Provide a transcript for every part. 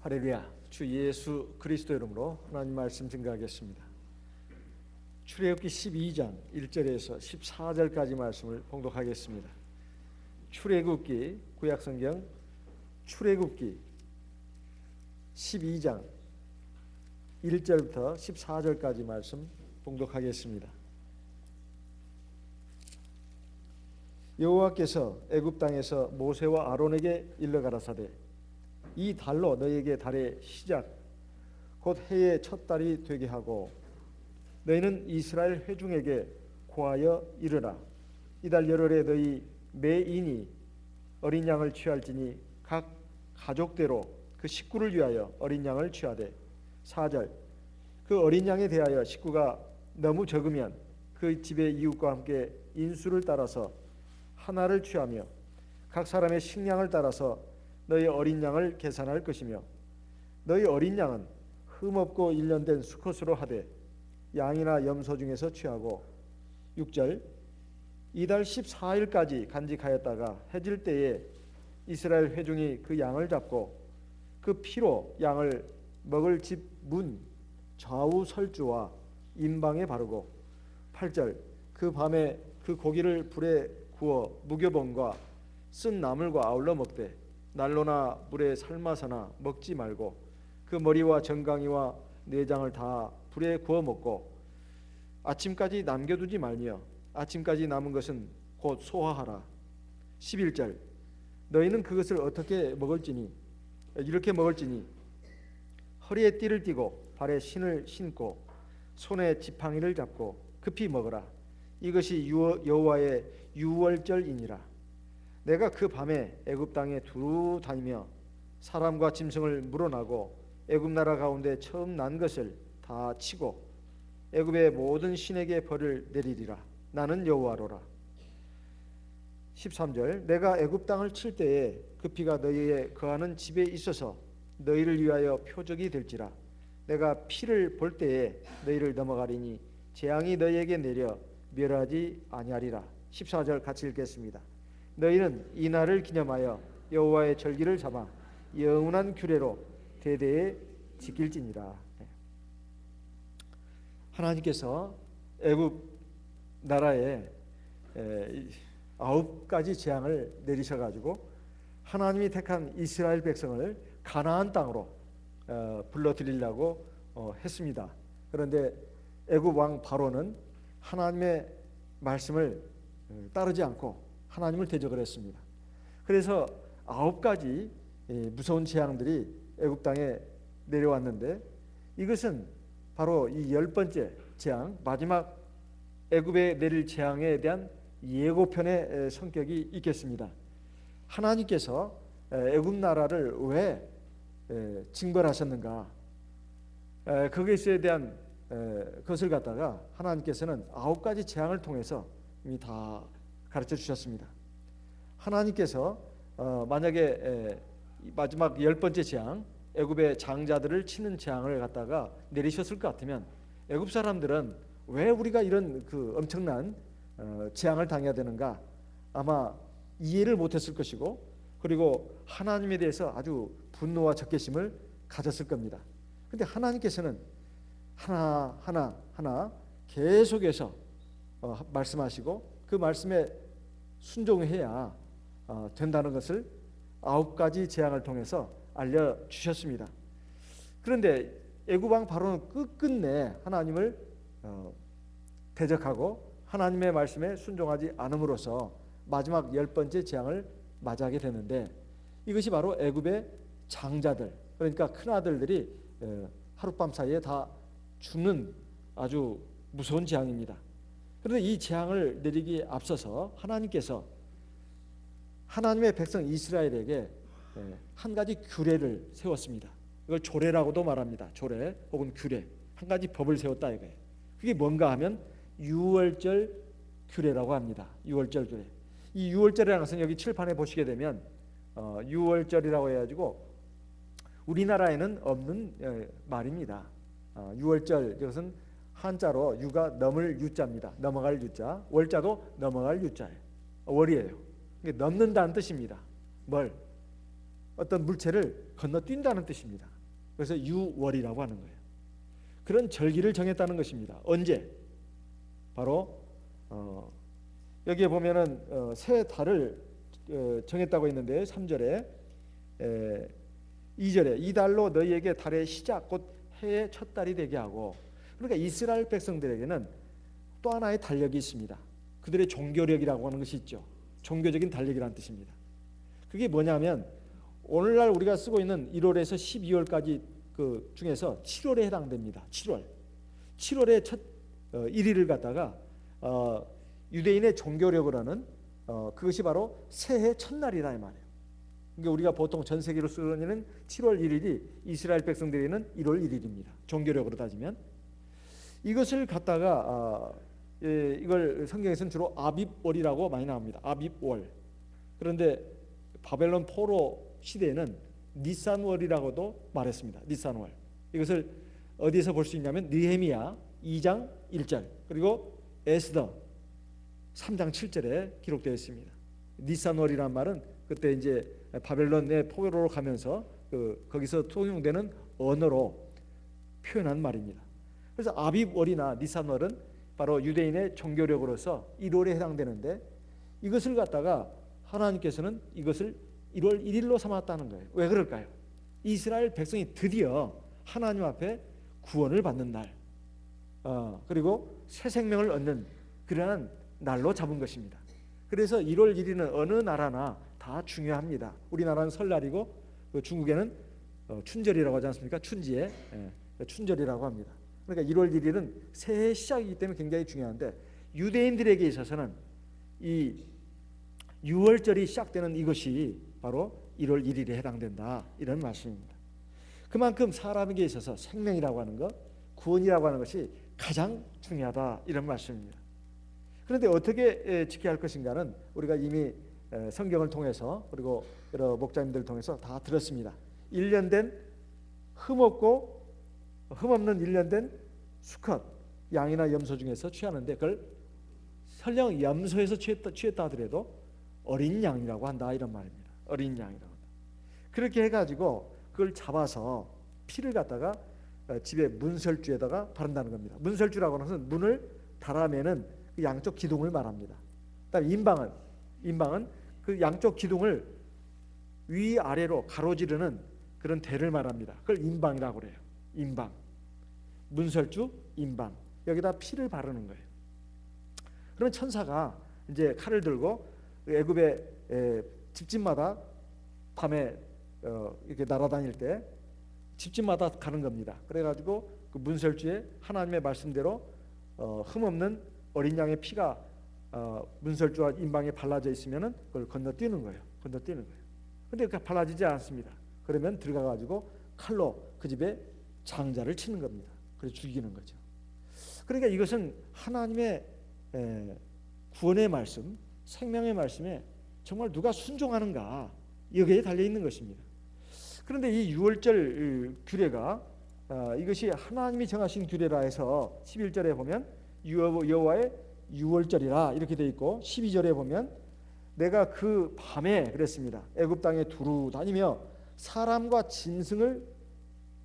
할렐루야. 주 예수 그리스도 이름으로 하나님 말씀 증거하겠습니다. 출애굽기 12장 1절에서 14절까지 말씀을 봉독하겠습니다. 출애굽기 구약성경 출애굽기 12장 1절부터 14절까지 말씀 봉독하겠습니다. 여호와께서 애굽 땅에서 모세와 아론에게 일러 가라사대 이 달로 너희에게 달의 시작 곧 해의 첫 달이 되게 하고 너희는 이스라엘 회중에게 고하여 이르라. 이달 열흘에 너희 매인이 어린 양을 취할지니 각 가족대로 그 식구를 위하여 어린 양을 취하되 4절 그 어린 양에 대하여 식구가 너무 적으면 그 집의 이웃과 함께 인수를 따라서 하나를 취하며 각 사람의 식량을 따라서 너희 어린 양을 계산할 것이며 너희 어린 양은 흠없고 일련된 수컷으로 하되 양이나 염소 중에서 취하고 6절 이달 14일까지 간직하였다가 해질 때에 이스라엘 회중이 그 양을 잡고 그 피로 양을 먹을 집 문 좌우 설주와 임방에 바르고 8절 그 밤에 그 고기를 불에 구워 무교봉과 쓴 나물과 아울러 먹되 난로나 물에 삶아서나 먹지 말고 그 머리와 정강이와 내장을 다 불에 구워 먹고 아침까지 남겨두지 말며 아침까지 남은 것은 곧 소화하라. 11절 너희는 그것을 어떻게 먹을지니 이렇게 먹을지니 허리에 띠를 띠고 발에 신을 신고 손에 지팡이를 잡고 급히 먹으라. 이것이 여호와의 유월절이니라. 내가 그 밤에 애굽 땅에 두루 다니며 사람과 짐승을 물어나고 애굽 나라 가운데 처음 난 것을 다 치고 애굽의 모든 신에게 벌을 내리리라. 나는 여호와로라. 13절 내가 애굽 땅을 칠 때에 그 피가 너희의 거하는 집에 있어서 너희를 위하여 표적이 될지라. 내가 피를 볼 때에 너희를 넘어가리니 재앙이 너희에게 내려 멸하지 아니하리라. 14절 같이 읽겠습니다. 너희는 이 날을 기념하여 여호와의 절기를 삼아 영원한 규례로 대대에 지킬지니라. 하나님께서 애굽 나라에 9가지 재앙을 내리셔가지고 하나님이 택한 이스라엘 백성을 가나안 땅으로 불러들이려고 했습니다. 그런데 애굽 왕 바로는 하나님의 말씀을 따르지 않고 하나님을 대적을 했습니다. 그래서 9가지 무서운 재앙들이 애굽 땅에 내려왔는데 이것은 바로 이 10번째 재앙, 마지막 애굽에 내릴 재앙에 대한 예고편의 성격이 있겠습니다. 하나님께서 애굽 나라를 왜 징벌하셨는가? 그것에 대한 것을 갖다가 하나님께서는 9가지 재앙을 통해서 이미 다 가르쳐 주셨습니다. 하나님께서 만약에 마지막 10번째 재앙 애굽의 장자들을 치는 재앙을 갖다가 내리셨을 것 같으면 애굽 사람들은 왜 우리가 이런 그 엄청난 재앙을 당해야 되는가 아마 이해를 못했을 것이고 그리고 하나님에 대해서 아주 분노와 적개심을 가졌을 겁니다. 그런데 하나님께서는 하나 계속해서 말씀하시고 그 말씀에 순종해야 된다는 것을 9가지 재앙을 통해서 알려주셨습니다. 그런데 애굽 왕 바로는 끝끝내 하나님을 대적하고 하나님의 말씀에 순종하지 않음으로써 마지막 10번째 재앙을 맞이하게 되는데 이것이 바로 애굽의 장자들 그러니까 큰아들들이 하룻밤 사이에 다 죽는 아주 무서운 재앙입니다. 그런데 이 재앙을 내리기에 앞서서 하나님께서 하나님의 백성 이스라엘에게 한 가지 규례를 세웠습니다. 이걸 조례라고도 말합니다. 조례 혹은 규례 한 가지 법을 세웠다 이거예요. 그게 뭔가 하면 유월절 규례라고 합니다. 유월절 규례. 이 유월절이라는 것은 여기 칠판에 보시게 되면 유월절이라고 해가지고 우리나라에는 없는 말입니다. 유월절 이것은 한자로 유가 넘을 유자입니다. 넘어갈 유자. 월자도 넘어갈 유자예요. 월이에요. 넘는다는 뜻입니다. 뭘? 어떤 물체를 건너뛴다는 뜻입니다. 그래서 유월이라고 하는 거예요. 그런 절기를 정했다는 것입니다. 언제? 바로 여기에 보면은 새 달을 정했다고 했는데 3절에 2절에 이 달로 너희에게 달의 시작 곧 해의 첫 달이 되게 하고, 그러니까 이스라엘 백성들에게는 또 하나의 달력이 있습니다. 그들의 종교력이라고 하는 것이 있죠. 종교적인 달력이라는 뜻입니다. 그게 뭐냐면 오늘날 우리가 쓰고 있는 1월에서 12월까지 그 중에서 7월에 해당됩니다. 7월의 첫 1일을 갖다가 유대인의 종교력으로 하는 그것이 바로 새해 첫날이다 이 말이에요. 그러니까 우리가 보통 전 세계로 쓰는 7월 1일이 이스라엘 백성들에게는 1월 1일입니다. 종교력으로 따지면 이것을 갖다가 이걸 성경에서는 주로 아빕월이라고 많이 나옵니다. 아빕월. 그런데 바벨론 포로 시대에는 니산월이라고도 말했습니다. 니산월. 이것을 어디에서 볼 수 있냐면 느헤미야 2장 1절 그리고 에스더 3장 7절에 기록되어 있습니다. 니산월이란 말은 그때 이제 바벨론의 포로로 가면서 거기서 통용되는 언어로 표현한 말입니다. 그래서 아빕월이나 니산월은 바로 유대인의 종교력으로서 1월에 해당되는데 이것을 갖다가 하나님께서는 이것을 1월 1일로 삼았다는 거예요. 왜 그럴까요? 이스라엘 백성이 드디어 하나님 앞에 구원을 받는 날, 그리고 새 생명을 얻는 그러한 날로 잡은 것입니다. 그래서 1월 1일은 어느 나라나 다 중요합니다. 우리나라는 설날이고 중국에는 춘절이라고 하지 않습니까? 춘지에 춘절이라고 합니다. 그러니까 1월 1일은 새해 시작이기 때문에 굉장히 중요한데 유대인들에게 있어서는 이 6월절이 시작되는 이것이 바로 1월 1일에 해당된다 이런 말씀입니다. 그만큼 사람에게 있어서 생명이라고 하는 것, 구원이라고 하는 것이 가장 중요하다 이런 말씀입니다. 그런데 어떻게 지켜야 할 것인가는 우리가 이미 성경을 통해서 그리고 여러 목자님들을 통해서 다 들었습니다. 1년 된 흠없는 1년 된 수컷 양이나 염소 중에서 취하는데 그걸 설령 염소에서 취했다 하더라도 어린 양이라고 한다 이런 말입니다. 어린 양이라고 한다. 그렇게 해가지고 그걸 잡아서 피를 갖다가 집에 문설주에다가 바른다는 겁니다. 문설주라고 하는 것은 문을 달아매는 그 양쪽 기둥을 말합니다. 그다음에 인방은 그 양쪽 기둥을 위아래로 가로지르는 그런 대를 말합니다. 그걸 인방이라고 그래요. 인방, 문설주, 인방. 여기다 피를 바르는 거예요. 그러면 천사가 이제 칼을 들고 애굽의 집집마다 밤에 이렇게 날아다닐 때 집집마다 가는 겁니다. 그래가지고 그 문설주에 하나님의 말씀대로 흠없는 어린 양의 피가 문설주와 인방에 발라져 있으면은 그걸 건너뛰는 거예요. 근데 그 발라지지 않습니다. 그러면 들어가가지고 칼로 그 집에 장자를 치는 겁니다. 그래서 죽이는 거죠. 그러니까 이것은 하나님의 구원의 말씀, 생명의 말씀에 정말 누가 순종하는가 여기에 달려 있는 것입니다. 그런데 이 6월절 규례가 이것이 하나님이 정하신 규례라 해서 11절에 보면 여호와의 6월절이라 이렇게 되어 있고 12절에 보면 내가 그 밤에 그랬습니다. 애굽 땅에 두루 다니며 사람과 짐승을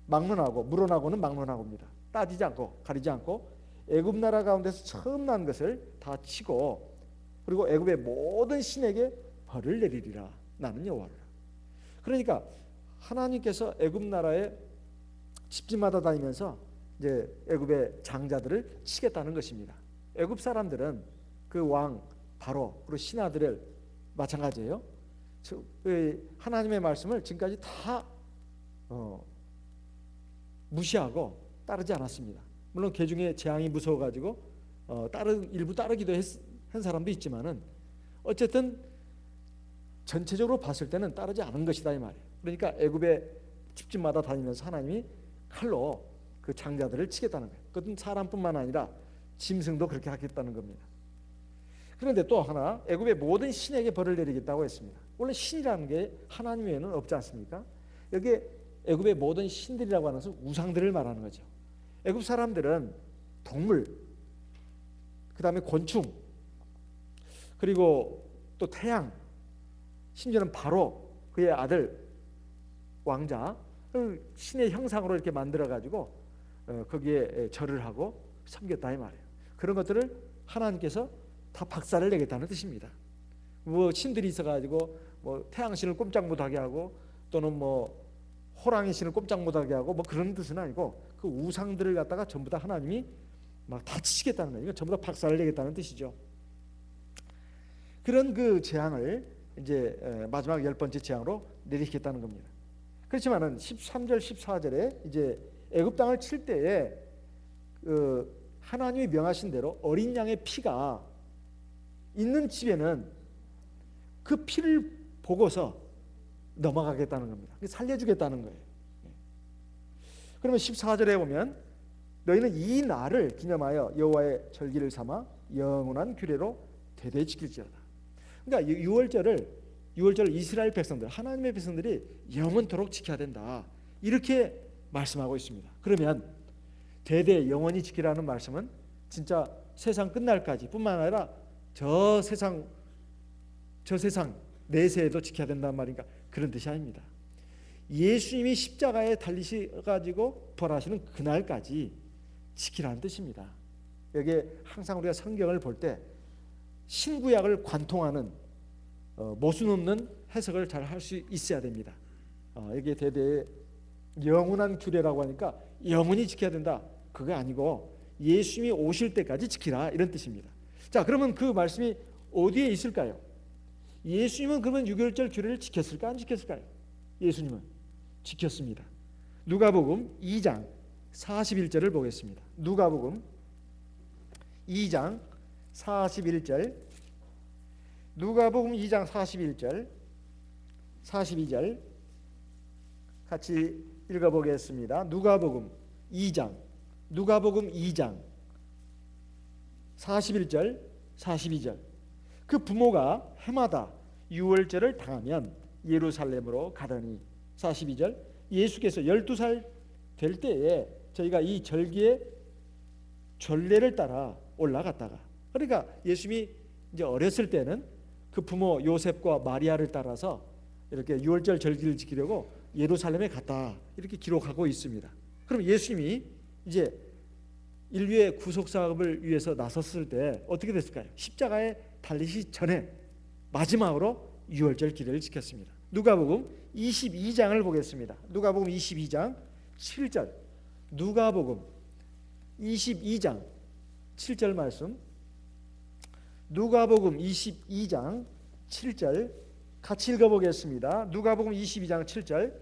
막론하고 물어나고는 막론하고입니다. 따지지 않고 가리지 않고 애굽 나라 가운데서 처음 난 것을 다 치고 그리고 애굽의 모든 신에게 벌을 내리리라. 나는 여호와라. 그러니까 하나님께서 애굽 나라의 집집마다 다니면서 이제 애굽의 장자들을 치겠다는 것입니다. 애굽 사람들은 그 왕 바로 그리고 신하들을 마찬가지예요. 하나님의 말씀을 지금까지 다 무시하고 따르지 않았습니다. 물론 그 중에 재앙이 무서워가지고 일부 따르기도 한 사람도 있지만은 어쨌든 전체적으로 봤을 때는 따르지 않은 것이다 이 말이에요. 그러니까 애굽의 집집마다 다니면서 하나님이 칼로 그 장자들을 치겠다는 거예요. 그것은 사람뿐만 아니라 짐승도 그렇게 하겠다는 겁니다. 그런데 또 하나 애굽의 모든 신에게 벌을 내리겠다고 했습니다. 원래 신이라는 게 하나님 외에는 없지 않습니까? 여기에 애굽의 모든 신들이라고 하는 것은 우상들을 말하는 거죠. 애굽 사람들은 동물, 그 다음에 곤충, 그리고 또 태양, 심지어는 바로 그의 아들 왕자 신의 형상으로 이렇게 만들어 가지고 거기에 절을 하고 섬겼다 이 말이에요. 그런 것들을 하나님께서 다 박살을 내겠다는 뜻입니다. 뭐 신들이 있어가지고 뭐 태양신을 꼼짝 못하게 하고 또는 뭐 호랑이 신을 꼼짝 못하게 하고 뭐 그런 뜻은 아니고 그 우상들을 갖다가 전부 다 하나님이 막 다 치시겠다는 거예요. 이거 전부 다 박살을 내겠다는 뜻이죠. 그런 그 재앙을 이제 마지막 10번째 재앙으로 내리시겠다는 겁니다. 그렇지만은 13절 14절에 이제 애굽 땅을 칠 때에 하나님이 명하신 대로 어린 양의 피가 있는 집에는 그 피를 보고서 넘어가겠다는 겁니다. 살려주겠다는 거예요. 그러면 14절에 보면 너희는 이 날을 기념하여 여호와의 절기를 삼아 영원한 규례로 대대히 지킬지어다. 그러니까 6월절을 이스라엘 백성들, 하나님의 백성들이 영원토록 지켜야 된다. 이렇게 말씀하고 있습니다. 그러면 대대 영원히 지키라는 말씀은 진짜 세상 끝날까지 뿐만 아니라 저 세상 내세에도 지켜야 된다는 말인가? 그런 뜻이 아닙니다. 예수님이 십자가에 달리셔가지고 벌하시는 그날까지 지키라는 뜻입니다. 여기에 항상 우리가 성경을 볼 때 신구약을 관통하는 모순 없는 해석을 잘 할 수 있어야 됩니다. 여기에 대대의 영원한 규례라고 하니까 영원히 지켜야 된다. 그게 아니고 예수님이 오실 때까지 지키라 이런 뜻입니다. 자, 그러면 그 말씀이 어디에 있을까요? 예수님은 그러면 6월절 규례를 지켰을까 안 지켰을까요? 예수님은 지켰습니다. 누가복음 2장 41절을 보겠습니다. 누가복음 2장 41절, 누가복음 2장 41절 42절 같이 읽어보겠습니다. 누가복음 2장 41절 42절. 그 부모가 해마다 유월절을 당하면 예루살렘으로 가더니 42절 예수께서 12살 될 때에 저희가 이 절기의 전례를 따라 올라갔다가, 그러니까 예수님이 이제 어렸을 때는 그 부모 요셉과 마리아를 따라서 이렇게 유월절 절기를 지키려고 예루살렘에 갔다 이렇게 기록하고 있습니다. 그럼 예수님이 이제 인류의 구속 사업을 위해서 나섰을 때 어떻게 됐을까요? 십자가에 달리시 전에 마지막으로 유월절 규례를 지켰습니다. 누가복음 22장을 보겠습니다. 누가복음 22장 7절. 누가복음 22장 7절 말씀. 누가복음 22장 7절 같이 읽어보겠습니다. 누가복음 22장 7절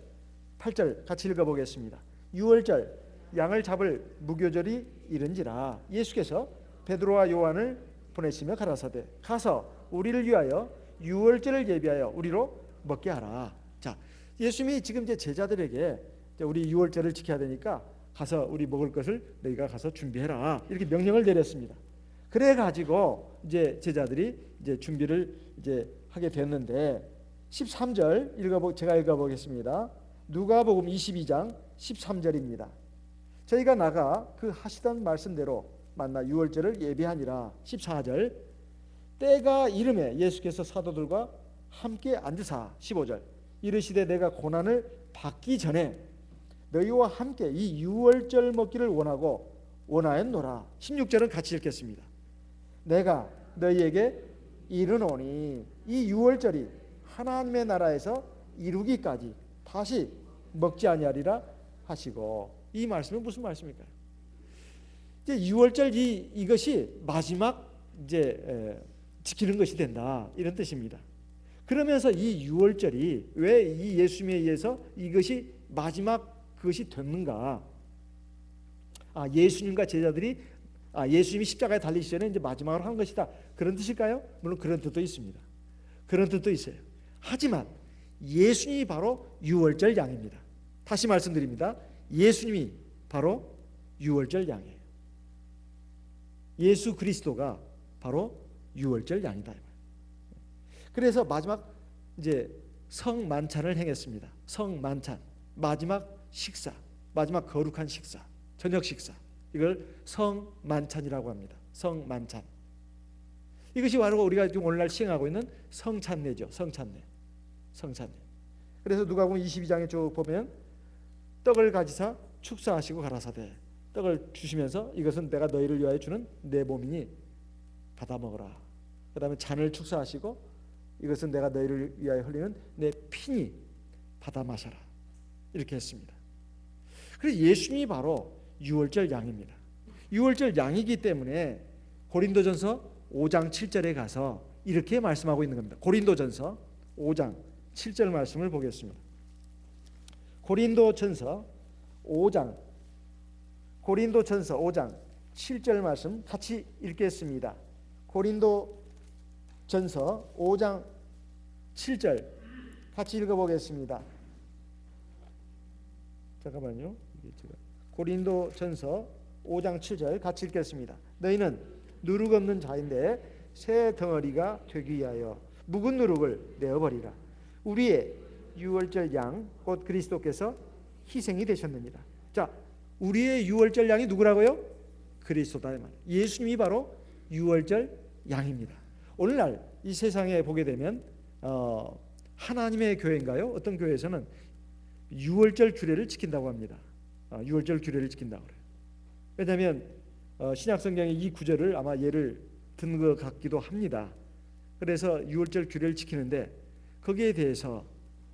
8절 같이 읽어보겠습니다. 유월절 양을 잡을 무교절이 이른지라 예수께서 베드로와 요한을 보내시며 가라사대 가서 우리를 위하여 유월절을 예비하여 우리로 먹게 하라. 자, 예수님이 지금 이제 제자들에게 우리 유월절을 지켜야 되니까 가서 우리 먹을 것을 너희가 가서 준비해라 이렇게 명령을 내렸습니다. 그래 가지고 이제 제자들이 이제 준비를 이제 하게 됐는데 13절 제가 읽어보겠습니다. 누가복음 22장 13절입니다. 저희가 나가 그 하시던 말씀대로 만나 유월절을 예비하니라. 14절 때가 이름에 예수께서 사도들과 함께 앉으사. 15절 이르시되 내가 고난을 받기 전에 너희와 함께 이 유월절 먹기를 원하였노라. 16절은 같이 읽겠습니다. 내가 너희에게 이르노니 이 유월절이 하나님의 나라에서 이루기까지 다시 먹지 아니하리라 하시고. 이 말씀은 무슨 말씀일까요? 이제 유월절 이것이 마지막 이제 지키는 것이 된다 이런 뜻입니다. 그러면서 이 유월절이 왜 이 예수님에 의해서 이것이 마지막 그것이 됐는가? 예수님과 제자들이 예수님이 십자가에 달리시기 전에 이제 마지막으로 한 것이다 그런 뜻일까요? 물론 그런 뜻도 있습니다. 그런 뜻도 있어요. 하지만 예수님이 바로 유월절 양입니다. 다시 말씀드립니다. 예수님이 바로 유월절 양이에요. 예수 그리스도가 바로 유월절 양이다. 그래서 마지막 이제 성만찬을 행했습니다. 성만찬, 마지막 식사, 마지막 거룩한 식사, 저녁 식사, 이걸 성만찬이라고 합니다. 성만찬. 이것이 바로 우리가 지금 오늘날 시행하고 있는 성찬례죠. 성찬례. 그래서 누가복음 22장에 쭉 보면 떡을 가지사 축사하시고 가라사대 떡을 주시면서 이것은 내가 너희를 위하여 주는 내 몸이니 받아 먹어라. 그 다음에 잔을 축사하시고 이것은 내가 너희를 위하여 흘리는 내 피니 받아 마셔라. 이렇게 했습니다. 그래서 예수님이 바로 유월절 양입니다. 유월절 양이기 때문에 고린도전서 5장 7절에 가서 이렇게 말씀하고 있는 겁니다. 고린도전서 5장 7절 말씀을 보겠습니다. 고린도전서 5장 7절 말씀 같이 읽겠습니다. 고린도전서 5장 7절 같이 읽어보겠습니다. 잠깐만요. 고린도전서 5장 7절 같이 읽겠습니다. 너희는 누룩 없는 자인데 새 덩어리가 되기 위하여 묵은 누룩을 내어버리라. 우리의 유월절 양 곧 그리스도께서 희생이 되셨느니라. 자, 우리의 유월절 양이 누구라고요? 그리스도다. 예수님이 바로 유월절 양입니다. 오늘날 이 세상에 보게 되면 하나님의 교회인가요? 어떤 교회에서는 유월절 규례를 지킨다고 합니다. 유월절 규례를 지킨다고 그래요. 왜냐하면 신약 성경의 이 구절을 아마 예를 든 것 같기도 합니다. 그래서 유월절 규례를 지키는데 거기에 대해서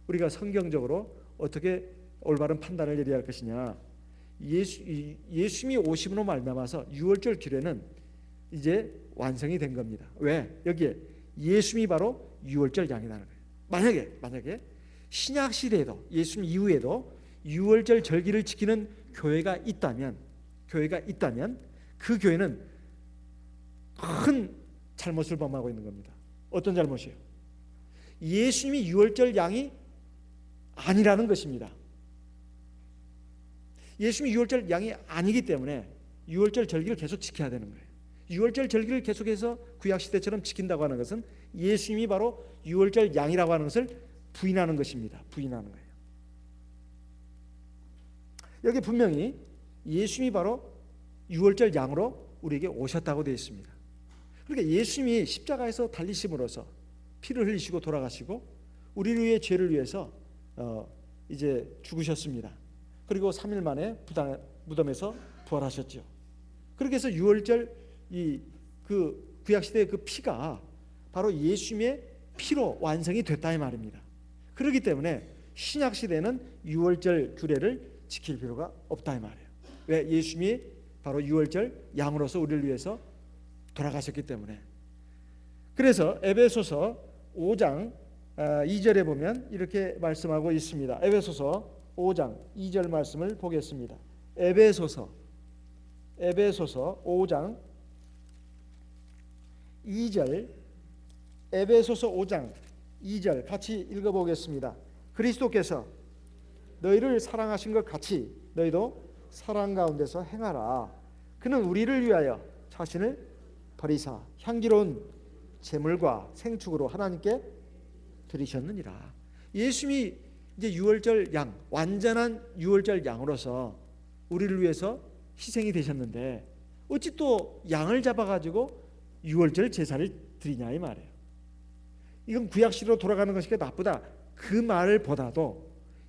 우리가 성경적으로 어떻게 올바른 판단을 내려야 할 것이냐. 예수님이 오심으로 말미암아서 유월절 규례는 이제 완성이 된 겁니다. 왜? 여기에 예수님이 바로 유월절 양이라는 거예요. 만약에 신약 시대에도 예수님 이후에도 유월절 절기를 지키는 교회가 있다면 그 교회는 큰 잘못을 범하고 있는 겁니다. 어떤 잘못이에요? 예수님이 유월절 양이 아니라는 것입니다. 예수님이 유월절 양이 아니기 때문에 유월절 절기를 계속 지켜야 되는 거예요. 유월절 절기를 계속해서 구약시대처럼 지킨다고 하는 것은 예수님이 바로 유월절 양이라고 하는 것을 부인하는 것입니다. 부인하는 거예요. 여기 분명히 예수님이 바로 유월절 양으로 우리에게 오셨다고 되어 있습니다. 그러니까 예수님이 십자가에서 달리심으로써 피를 흘리시고 돌아가시고 우리를 위해 죄를 위해서 이제 죽으셨습니다. 그리고 3일 만에 무덤에서 부활하셨죠. 그렇게 해서 유월절 그 구약 시대의 그 피가 바로 예수님의 피로 완성이 됐다 이 말입니다. 그렇기 때문에 신약 시대는 유월절 규례를 지킬 필요가 없다 이 말이에요. 왜? 예수님이 바로 유월절 양으로서 우리를 위해서 돌아가셨기 때문에. 그래서 에베소서 5장 2절에 보면 이렇게 말씀하고 있습니다. 에베소서 5장 2절 말씀을 보겠습니다. 에베소서 5장 2절 에베소서 5장 2절 같이 읽어보겠습니다. 그리스도께서 너희를 사랑하신 것 같이 너희도 사랑 가운데서 행하라. 그는 우리를 위하여 자신을 버리사 향기로운 제물과 생축으로 하나님께 드리셨느니라. 예수님이 이제 유월절 양, 완전한 유월절 양으로서 우리를 위해서 희생이 되셨는데 어찌 또 양을 잡아가지고 유월절 제사를 드리냐 이 말이에요. 이건 구약시대로 돌아가는 것이 나쁘다. 그 말을 보다도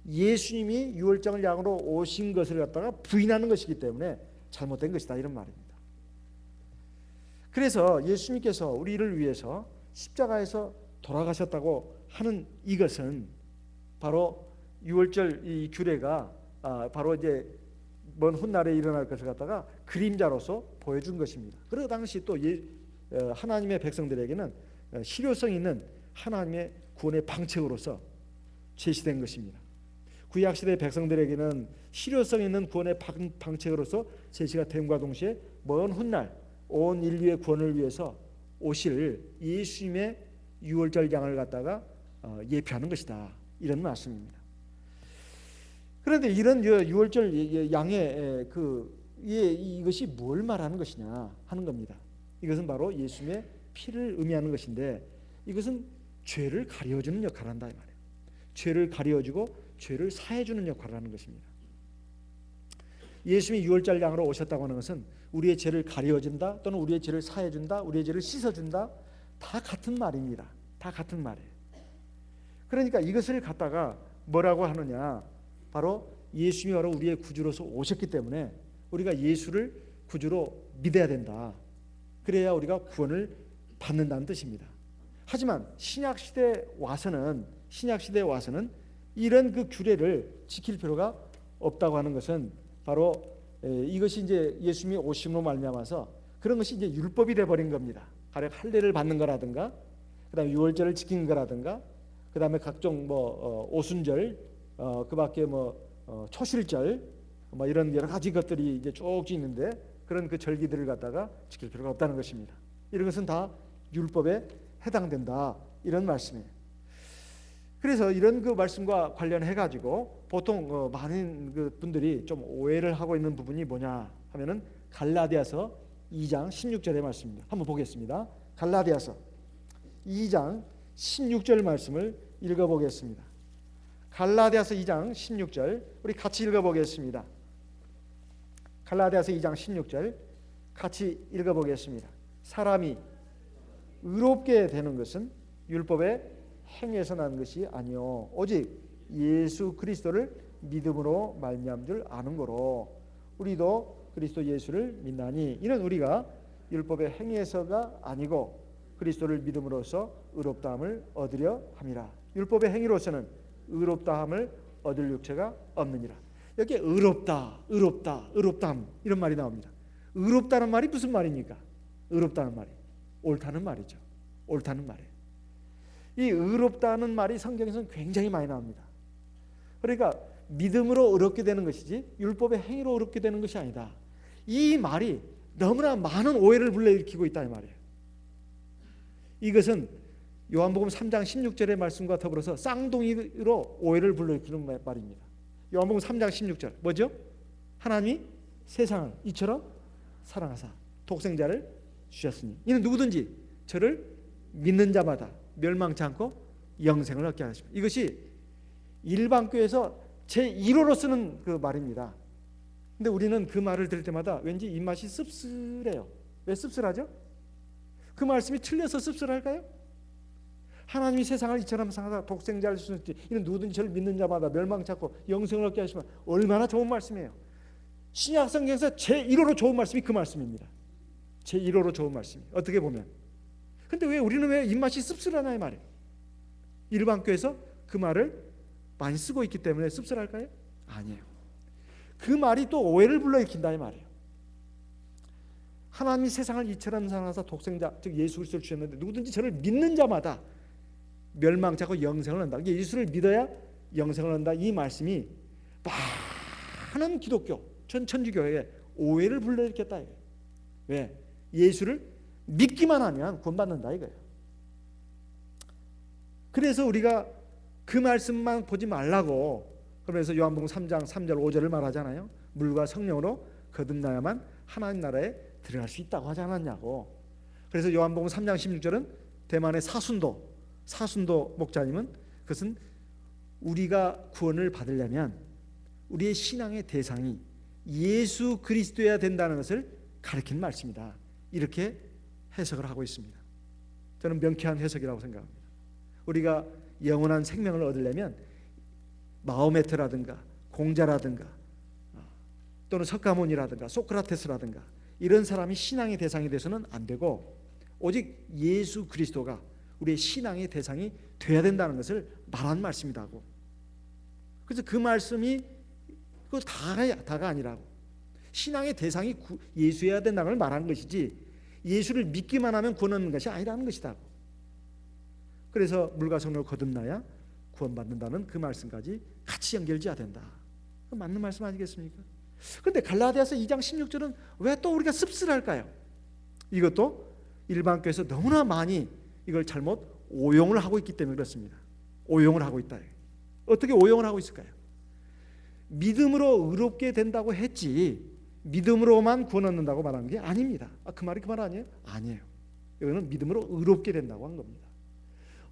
예수님이 유월절 양으로 오신 것을 갖다가 부인하는 것이기 때문에 잘못된 것이다 이런 말입니다. 그래서 예수님께서 우리를 위해서 십자가에서 돌아가셨다고 하는 이것은 바로 유월절 이 규례가 바로 이제 먼 훗날에 일어날 것을 갖다가 그림자로서 보여준 것입니다. 그리고 당시 또 하나님의 백성들에게는 실효성 있는 하나님의 구원의 방책으로서 제시된 것입니다. 구약시대 백성들에게는 실효성 있는 구원의 방책으로서 제시가 됨과 동시에 먼 훗날 온 인류의 구원을 위해서 오실 예수님의 유월절 양을 갖다가 예표하는 것이다 이런 말씀입니다. 그런데 이런 유월절 양의 이것이 뭘 말하는 것이냐 하는 겁니다. 이것은 바로 예수님의 피를 의미하는 것인데 이것은 죄를 가려주는 역할을 한다 이 말이에요. 죄를 가려주고 죄를 사해주는 역할을 하는 것입니다. 예수님이 유월절 양으로 오셨다고 하는 것은 우리의 죄를 가려준다 또는 우리의 죄를 사해준다, 우리의 죄를 씻어준다, 다 같은 말입니다. 다 같은 말이에요. 그러니까 이것을 갖다가 뭐라고 하느냐, 바로 예수님이 바로 우리의 구주로서 오셨기 때문에 우리가 예수를 구주로 믿어야 된다. 그래야 우리가 구원을 받는다는 뜻입니다. 하지만 신약 시대에 와서는 이런 그 규례를 지킬 필요가 없다고 하는 것은 바로 이것이 이제 예수님이 오심으로 말미암아서 그런 것이 이제 율법이 돼 버린 겁니다. 가령 할례를 받는 거라든가, 그다음에 유월절을 지키는 거라든가, 그다음에 각종 오순절, 그밖에 초실절, 이런 여러 가지 것들이 이제 쭉 있는데 그런 그 절기들을 갖다가 지킬 필요가 없다는 것입니다. 이런 것은 다 율법에 해당된다, 이런 말씀이에요. 그래서 이런 그 말씀과 관련해 가지고 보통 많은 그 분들이 좀 오해를 하고 있는 부분이 뭐냐 하면은 갈라디아서 2장 16절의 말씀입니다. 한번 보겠습니다. 갈라디아서 2장 16절 말씀을 읽어보겠습니다. 갈라디아서 2장 16절 우리 같이 읽어보겠습니다. 갈라디아서 2장 16절 같이 읽어보겠습니다. 사람이 의롭게 되는 것은 율법의 행위에서 난 것이 아니요 오직 예수 그리스도를 믿음으로 말미암은 줄 아는 거로 우리도 그리스도 예수를 믿나니 이는 우리가 율법의 행위에서가 아니고 그리스도를 믿음으로써 의롭다함을 얻으려 함이라. 율법의 행위로서는 의롭다함을 얻을 육체가 없느니라. 여기에 의롭다함 이런 말이 나옵니다. 의롭다는 말이 무슨 말입니까? 의롭다는 말이 옳다는 말이죠. 옳다는 말이에요. 이 의롭다는 말이 성경에서는 굉장히 많이 나옵니다. 그러니까 믿음으로 의롭게 되는 것이지 율법의 행위로 의롭게 되는 것이 아니다. 이 말이 너무나 많은 오해를 불러일으키고 있다 이 말이에요. 이것은 요한복음 3장 16절의 말씀과 더불어서 쌍둥이로 오해를 불러일으키는 말입니다. 요한복음 3장 16절 뭐죠? 하나님이 세상을 이처럼 사랑하사 독생자를 주셨으니 이는 누구든지 저를 믿는 자마다 멸망치 않고 영생을 얻게 하십니다. 이것이 일반교에서 제1호로 쓰는 그 말입니다. 근데 우리는 그 말을 들을 때마다 왠지 입맛이 씁쓸해요. 왜 씁쓸하죠? 그 말씀이 틀려서 씁쓸할까요? 하나님이 세상을 이처럼 사랑하사 독생자를 주셨으니 이는 누구든지 저를 믿는 자마다 멸망치 않고 영생을 얻게 하시면 얼마나 좋은 말씀이에요. 신약 성경에서 제1호로 좋은 말씀이 그 말씀입니다. 제1호로 좋은 말씀이 어떻게 보면. 근데 왜 우리는 왜 입맛이 씁쓸하나 이 말이에요. 일반교에서 그 말을 많이 쓰고 있기 때문에 씁쓸할까요? 아니에요. 그 말이 또 오해를 불러일으킨다 이 말이에요. 하나님이 세상을 이처럼 사랑하사 독생자 즉 예수 그리스도를 주셨는데 누구든지 저를 믿는 자마다 멸망치 않고 영생을 얻는다. 예수를 믿어야 영생을 얻는다. 이 말씀이 많은 기독교 천주교에 오해를 불러일으켰다 이거예요. 왜? 예수를 믿기만 하면 구원받는다 이거예요. 그래서 우리가 그 말씀만 보지 말라고 그러면서 요한복음 3장 3절 5절을 말하잖아요. 물과 성령으로 거듭나야만 하나님 나라에 들어갈 수 있다고 하지 않았냐고. 그래서 요한복음 3장 16절은 대만의 사순도 목자님은 그것은 우리가 구원을 받으려면 우리의 신앙의 대상이 예수 그리스도여야 된다는 것을 가르치는 말씀이다. 이렇게 해석을 하고 있습니다. 저는 명쾌한 해석이라고 생각합니다. 우리가 영원한 생명을 얻으려면 마호메트라든가 공자라든가 또는 석가모니라든가 소크라테스라든가 이런 사람이 신앙의 대상이 돼서는 안 되고 오직 예수 그리스도가 우리의 신앙의 대상이 돼야 된다는 것을 말하는 말씀이라고. 그래서 그 말씀이 그 다가 아니라고. 신앙의 대상이 예수여야 된다는 걸 말하는 것이지 예수를 믿기만 하면 구원 얻는 것이 아니라는 것이다. 그래서 물과 성령을 거듭나야 구원받는다는 그 말씀까지 같이 연결지어야 된다. 맞는 말씀 아니겠습니까? 그런데 갈라디아서 2장 16절은 왜 또 우리가 씁쓸할까요? 이것도 일반교에서 너무나 많이 이걸 잘못 오용을 하고 있기 때문에 그렇습니다. 오용을 하고 있다. 어떻게 오용을 하고 있을까요? 믿음으로 의롭게 된다고 했지 믿음으로만 구원 얻는다고 말하는 게 아닙니다. 그 말이 그 말 아니에요? 아니에요. 이거는 믿음으로 의롭게 된다고 한 겁니다.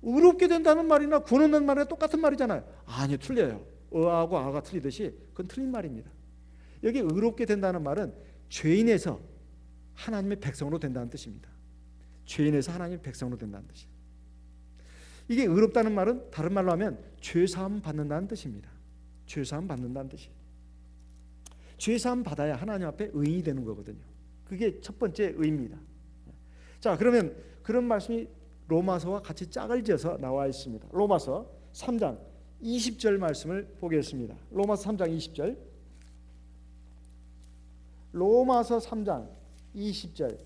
의롭게 된다는 말이나 구원 얻는 말이나 똑같은 말이잖아요. 아니요, 틀려요. 어하고 아가 틀리듯이 그건 틀린 말입니다. 여기 의롭게 된다는 말은 죄인에서 하나님의 백성으로 된다는 뜻입니다. 죄인에서 하나님의 백성으로 된다는 뜻이에요. 이게 의롭다는 말은 다른 말로 하면 죄사함 받는다는 뜻입니다. 죄사함 받는다는 뜻이에요. 죄사함 받아야 하나님 앞에 의인이 되는 거거든요. 그게 첫 번째 의입니다. 자, 그러면 그런 말씀이 로마서와 같이 짝을 지어서 나와 있습니다. 로마서 3장 20절 말씀을 보겠습니다. 로마서 3장 20절. 로마서 3장 20절.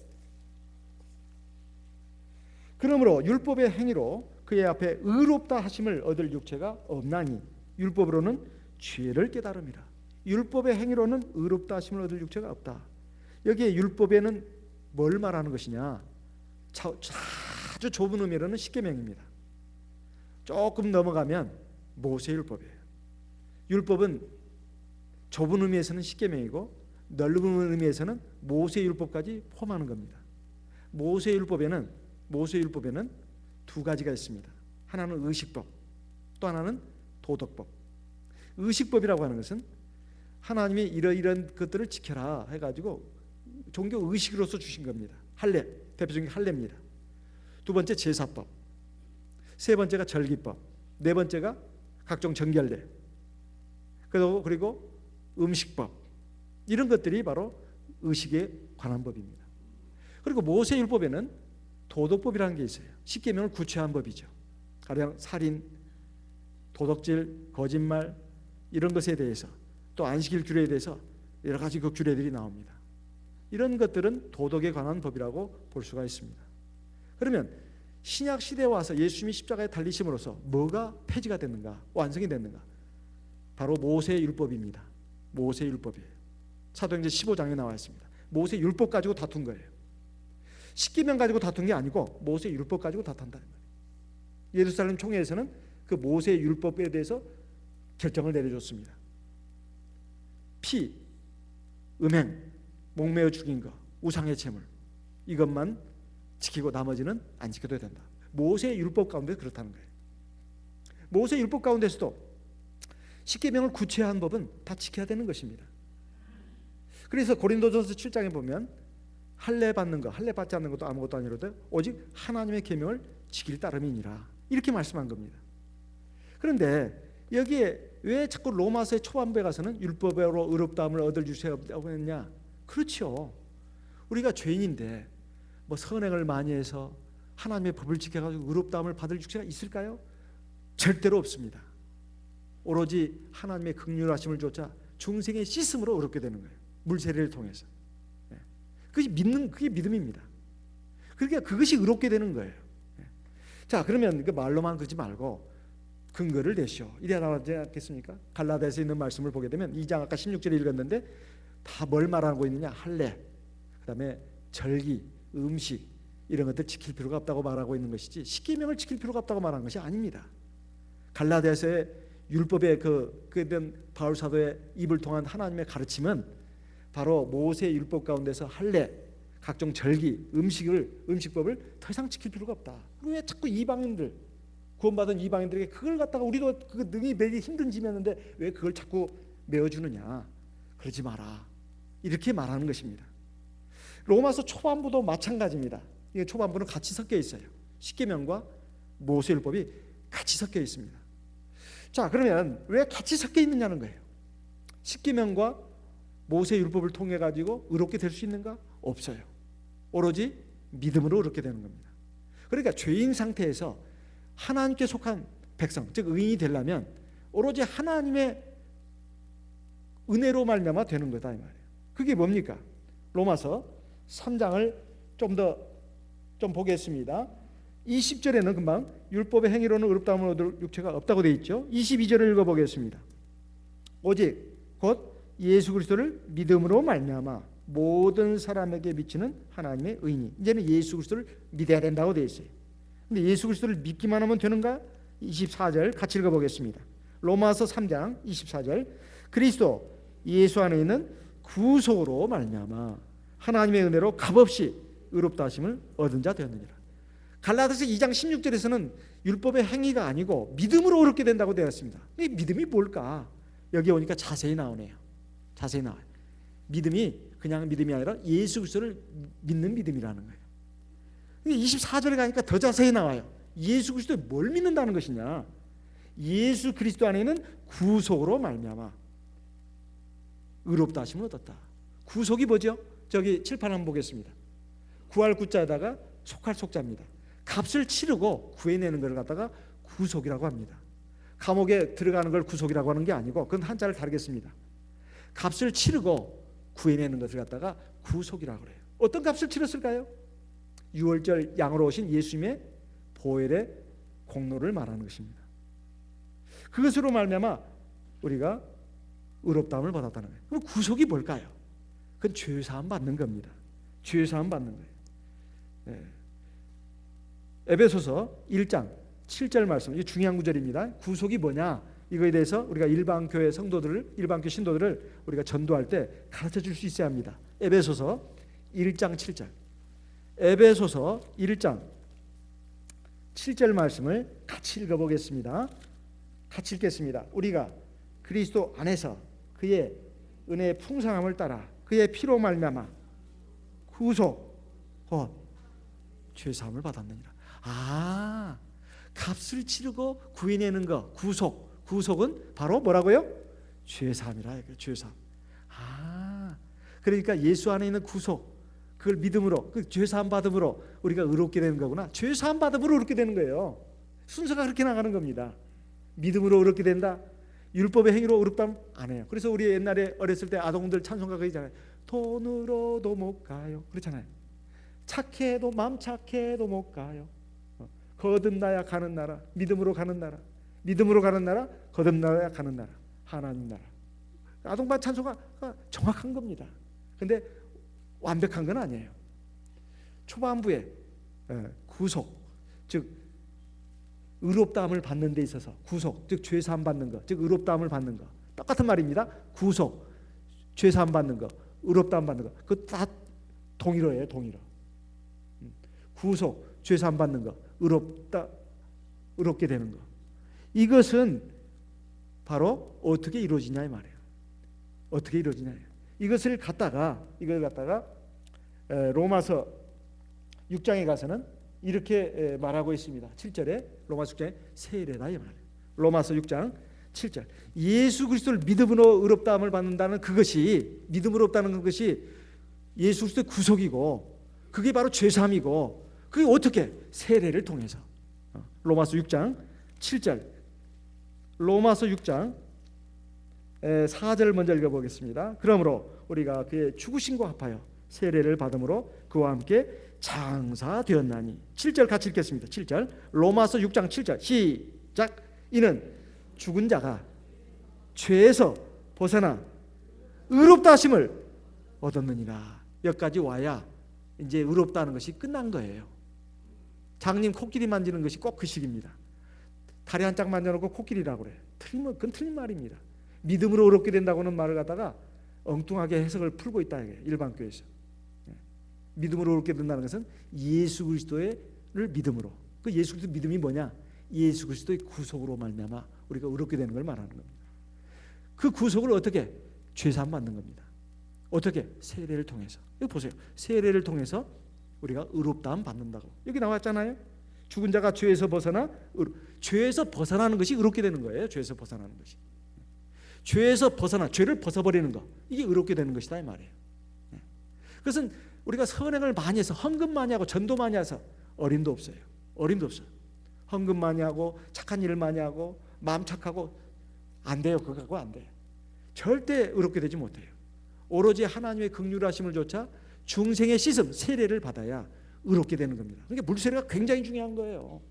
그러므로 율법의 행위로 그의 앞에 의롭다 하심을 얻을 육체가 없나니 율법으로는 죄를 깨달음이라. 율법의 행위로는 의롭다 하심을 얻을 육체가 없다. 여기에 율법에는 뭘 말하는 것이냐? 아주 좁은 의미로는 십계명입니다. 조금 넘어가면 모세율법이에요. 율법은 좁은 의미에서는 십계명이고 넓은 의미에서는 모세율법까지 포함하는 겁니다. 모세율법에는 두 가지가 있습니다. 하나는 의식법, 또 하나는 도덕법. 의식법이라고 하는 것은 하나님이 이런 것들을 지켜라 해가지고 종교 의식으로서 주신 겁니다. 할례, 대표적인 할례입니다. 두 번째 제사법, 세 번째가 절기법, 네 번째가 각종 정결례, 그리고 음식법, 이런 것들이 바로 의식에 관한 법입니다. 그리고 모세율법에는 도덕법이라는 게 있어요. 십계명을 구체한 법이죠. 가령 살인, 도덕질, 거짓말 이런 것에 대해서, 또 안식일 규례에 대해서 여러 가지 그 규례들이 나옵니다. 이런 것들은 도덕에 관한 법이라고 볼 수가 있습니다. 그러면 신약 시대에 와서 예수님이 십자가에 달리심으로써 뭐가 폐지가 됐는가, 완성이 됐는가? 바로 모세율법입니다. 모세율법이에요. 사도행전 15장에 나와 있습니다. 모세율법 가지고 다툰 거예요. 십계명 가지고 다툰 게 아니고 모세율법 가지고 다툰다는 거예요. 예루살렘 총회에서는 그 모세율법에 대해서 결정을 내려줬습니다. 피, 음행, 목매어 죽인 거, 우상의 제물, 이것만 지키고 나머지는 안 지켜도 된다. 모세율법 가운데 그렇다는 거예요. 모세율법 가운데서도 십계명을 구체화한 법은 다 지켜야 되는 것입니다. 그래서 고린도전서 7장에 보면 할례 받는 거, 할례 받지 않는 것도 아무것도 아니로되 오직 하나님의 계명을 지킬 따름이니라, 이렇게 말씀한 겁니다. 그런데 여기에 왜 자꾸 로마서의 초반부에 가서는 율법으로 의롭다함을 얻을 유죄가 없다고 했냐? 그렇죠. 우리가 죄인인데 뭐 선행을 많이 해서 하나님의 법을 지켜가지고 의롭다함을 받을 육체가 있을까요? 절대로 없습니다. 오로지 하나님의 긍휼하심을 쫓아 중생의 씻음으로 의롭게 되는 거예요. 물세례를 통해서. 그게 믿음입니다. 그러니까 그것이 의롭게 되는 거예요. 자, 그러면 그 말로만 그러지 말고 근거를 내시오, 이래야 나오지 않겠습니까? 갈라디아서에 있는 말씀을 보게 되면 2장 아까 16절에 읽었는데 다 뭘 말하고 있느냐? 할례, 그다음에 절기, 음식, 이런 것들 지킬 필요가 없다고 말하고 있는 것이지 십계명을 지킬 필요가 없다고 말하는 것이 아닙니다. 갈라디아서의 율법의 그된 바울 사도의 입을 통한 하나님의 가르침은 바로 모세 율법 가운데서 할례, 각종 절기, 음식법을 더 이상 지킬 필요가 없다. 왜 자꾸 이방인들, 구원받은 이방인들에게 그걸 갖다가 우리도 그 능히 매기 힘든 짐이었는데 왜 그걸 자꾸 메워주느냐? 그러지 마라, 이렇게 말하는 것입니다. 로마서 초반부도 마찬가지입니다. 이 초반부는 같이 섞여 있어요. 십계명과 모세율법이 같이 섞여 있습니다. 자, 그러면 왜 같이 섞여 있느냐는 거예요. 십계명과 모세율법을 통해 가지고 의롭게 될 수 있는가? 없어요. 오로지 믿음으로 의롭게 되는 겁니다. 그러니까 죄인 상태에서 하나님께 속한 백성, 즉 의인이 되려면 오로지 하나님의 은혜로 말미암아 되는 거다, 이 말이에요. 그게 뭡니까? 로마서 3장을 좀 보겠습니다. 20절에는 금방 율법의 행위로는 의롭다함을 얻을 육체가 없다고 되어 있죠. 22절을 읽어보겠습니다. 오직 곧 예수 그리스도를 믿음으로 말미암아 모든 사람에게 미치는 하나님의 의인이. 이제는 예수 그리스도를 믿어야 된다고 되어 있어요. 근데 예수 그리스도를 믿기만 하면 되는가? 24절 같이 읽어보겠습니다. 로마서 3장 24절. 그리스도 예수 안에 있는 구속으로 말미암아 하나님의 은혜로 값없이 의롭다 하심을 얻은 자 되었느니라. 갈라디아서 2장 16절에서는 율법의 행위가 아니고 믿음으로 의롭게 된다고 되어 있습니다. 이 믿음이 뭘까? 여기 오니까 자세히 나오네요. 자세히 나와요. 믿음이 그냥 믿음이 아니라 예수 그리스도를 믿는 믿음이라는 거예요. 24절에 가니까 더 자세히 나와요. 예수 그리스도에 뭘 믿는다는 것이냐? 예수 그리스도 안에 있는 구속으로 말미암아 의롭다 하심을 얻었다. 구속이 뭐죠? 저기 칠판 한번 보겠습니다. 구할 구자에다가 속할 속자입니다. 값을 치르고 구해내는 걸 갖다가 구속이라고 합니다. 감옥에 들어가는 걸 구속이라고 하는 게 아니고 그건 한자를 다르게 씁니다. 값을 치르고 구해내는 것을 갖다가 구속이라고 그래요. 어떤 값을 치렀을까요? 유월절 양으로 오신 예수님의 보혈의 공로를 말하는 것입니다. 그것으로 말미암아 우리가 의롭다함을 받았다는 거예요. 그럼 구속이 뭘까요? 그건 죄사함 받는 겁니다. 죄사함 받는 거예요. 네. 에베소서 1장 7절 말씀, 이게 중요한 구절입니다. 구속이 뭐냐? 이거에 대해서 우리가 일반 교회 성도들을, 일반 교회 신도들을 우리가 전도할 때 가르쳐 줄 수 있어야 합니다. 에베소서 1장 7절. 에베소서 1장 7절 말씀을 같이 읽어보겠습니다. 같이 읽겠습니다. 우리가 그리스도 안에서 그의 은혜의 풍성함을 따라 그의 피로 말미암아 구속 곧 죄사함을 받았느니라. 값을 치르고 구해내는 거, 구속은 바로 뭐라고요? 죄사함이라. 죄사함. 그러니까 예수 안에 있는 구속, 그걸 믿음으로, 그 죄사함 받음으로 우리가 의롭게 되는 거구나. 죄사함 받음으로 의롭게 되는 거예요. 순서가 그렇게 나가는 겁니다. 믿음으로 의롭게 된다. 율법의 행위로 의롭다면 안 해요. 그래서 우리 옛날에 어렸을 때 아동들 찬송가가 있잖아요. 돈으로도 못 가요. 그렇잖아요. 착해도 마음 착해도 못 가요. 거듭나야 가는 나라, 믿음으로 가는 나라, 믿음으로 가는 나라, 거듭나야 가는 나라, 하나님 나라. 아동반 찬송가가 정확한 겁니다. 근데 완벽한 건 아니에요. 초반부에 구속, 즉 의롭다함을 받는 데 있어서 구속, 즉 죄사함 받는 것, 즉 의롭다함을 받는 것, 똑같은 말입니다. 구속, 죄사함 받는 것, 의롭다함 받는 것, 그 다 동일어예요. 동일어. 구속, 죄사함 받는 것, 의롭게 되는 것. 이것은 바로 어떻게 이루어지냐 이 말이에요. 어떻게 이루어지냐. 이걸 갖다가 로마서 6장에 가서는 이렇게 말하고 있습니다. 7절에 로마서 6장에 세례다 이 말이에요. 로마서 6장 7절. 예수 그리스도를 믿음으로 의롭다함을 받는다는 그것이, 믿음으로 의롭다는 것이 예수 그리스도의 구속이고, 그게 바로 죄사함이고, 그게 어떻게? 세례를 통해서. 로마서 6장 7절. 로마서 6장 4절 먼저 읽어보겠습니다. 그러므로 우리가 그의 죽으심과 합하여 세례를 받음으로 그와 함께 장사되었나니. 7절 같이 읽겠습니다. 7절. 로마서 6장 7절 시작. 이는 죽은 자가 죄에서 벗어나 의롭다 하심을 얻었느니라. 여기까지 와야 이제 의롭다는 것이 끝난 거예요. 장님 코끼리 만지는 것이 꼭 그 식입니다. 다리 한 짝 만져놓고 코끼리라고 그래요. 그건 틀린 말입니다. 믿음으로 의롭게 된다고는 말을 갖다가 엉뚱하게 해석을 풀고 있다 이게 일반 교회에서. 믿음으로 의롭게 된다는 것은 예수 그리스도를 믿음으로. 그 예수 그리스도 믿음이 뭐냐? 예수 그리스도의 구속으로 말미암아 우리가 의롭게 되는 걸 말하는 겁니다. 그 구속을 어떻게? 죄사함 받는 겁니다. 어떻게? 세례를 통해서. 여기 보세요. 세례를 통해서 우리가 의롭다함 받는다고. 여기 나왔잖아요. 죽은 자가 죄에서 벗어나, 죄에서 벗어나는 것이 의롭게 되는 거예요. 죄에서 벗어나는 것이. 죄에서 벗어나, 죄를 벗어버리는 것, 이게 의롭게 되는 것이다 이 말이에요. 그것은 우리가 선행을 많이 해서, 헌금 많이 하고 전도 많이 해서 어림도 없어요. 어림도 없어요. 헌금 많이 하고 착한 일을 많이 하고 마음 착하고 안 돼요. 그거 안 돼요. 절대 의롭게 되지 못해요. 오로지 하나님의 긍휼하심을 조차 중생의 씻음, 세례를 받아야 의롭게 되는 겁니다. 그러니까 물세례가 굉장히 중요한 거예요.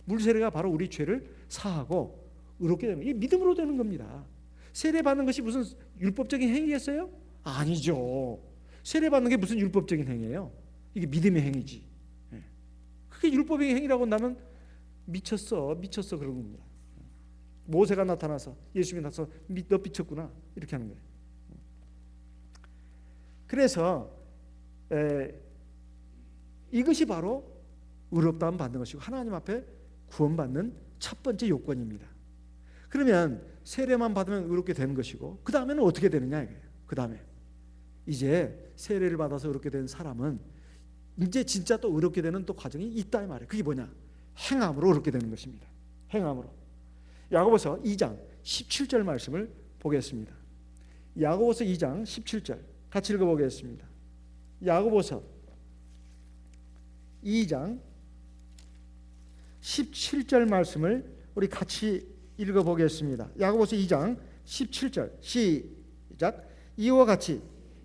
물세례가 바로 우리 죄를 사하고 의롭게 되는 거예요. 이게 믿음으로 되는 겁니다. 세례 받는 것이 무슨 율법적인 행위겠어요? 아니죠. 세례 받는 게 무슨 율법적인 행위예요? 이게 믿음의 행위지. 그게 율법의 행위라고 한다면 미쳤어 그런 겁니다. 모세가 나타나서 예수님이 나타나서 너 미쳤구나 이렇게 하는 거예요. 그래서 이것이 바로 의롭다함 받는 것이고 하나님 앞에 구원받는 첫 번째 요건입니다. 그러면 세례만 받으면 의롭게 되는 것이고 그 다음에는 어떻게 되느냐 이거예요. 그 다음에 이제 세례를 받아서 의롭게 된 사람은 이제 진짜 또 의롭게 되는 또 과정이 있다 이 말이에요. 그게 뭐냐? 행함으로 의롭게 되는 것입니다. 행함으로. 야고보서 2장 17절 말씀을 보겠습니다. 야고보서 2장 17절 같이 읽어보겠습니다. 야고보서 2장 17절 말씀을 우리 같이 읽어보겠습니다. 야고보서 2장 17절 시작. 이와 같이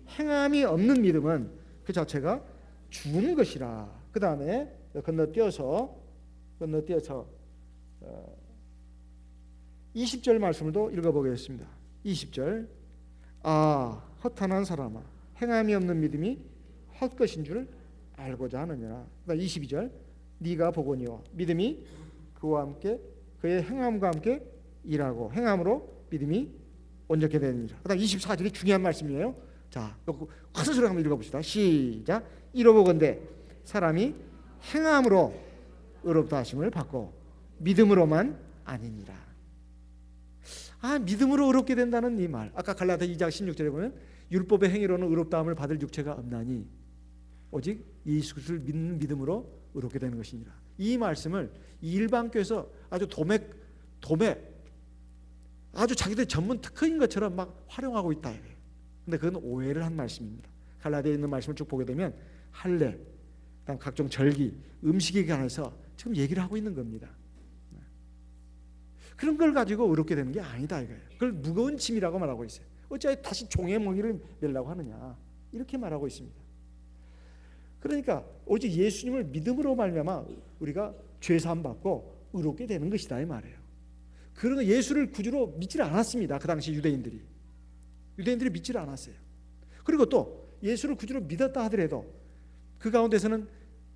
행함이 없는 믿음은 그 자체가 죽은 것이라. 그 다음에 건너뛰어서 20절 말씀을 또 읽어보겠습니다. 20절 허탄한 사람아 행함이 없는 믿음이 헛것인 줄 알고자 하느니라. 22절 네가 보거니와 믿음이 그와 함께 그의 행함과 함께 일하고 행함으로 믿음이 온전케 되느니라. 그다음 24절이 중요한 말씀이에요. 자, 큰 소리로 한번 읽어봅시다. 시작. 이러보건대 사람이 행함으로 의롭다 하심을 받고 믿음으로만 아니니라. 믿음으로 의롭게 된다는 이 말. 아까 갈라디아 2장 16절에 보면 율법의 행위로는 의롭다함을 받을 육체가 없나니 오직 예수 그리스도를 믿는 믿음으로 의롭게 되는 것이니라. 이 말씀을 일반교에서 아주 도매 아주 자기들 전문 특허인 것처럼 막 활용하고 있다. 근데 그건 오해를 한 말씀입니다. 갈라디아에 있는 말씀을 쭉 보게 되면 할례, 그다음 각종 절기, 음식에 관해서 지금 얘기를 하고 있는 겁니다. 그런 걸 가지고 의롭게 되는 게 아니다 이거예요. 그걸 무거운 짐이라고 말하고 있어요. 어찌하여 다시 종의 멍이를 메려고 하느냐 이렇게 말하고 있습니다. 그러니까 오직 예수님을 믿음으로 말미암아 우리가 죄 사함 받고 의롭게 되는 것이다 이 말이에요. 그러나 예수를 구주로 믿지를 않았습니다. 그 당시 유대인들이 믿지를 않았어요. 그리고 또 예수를 구주로 믿었다 하더라도 그 가운데서는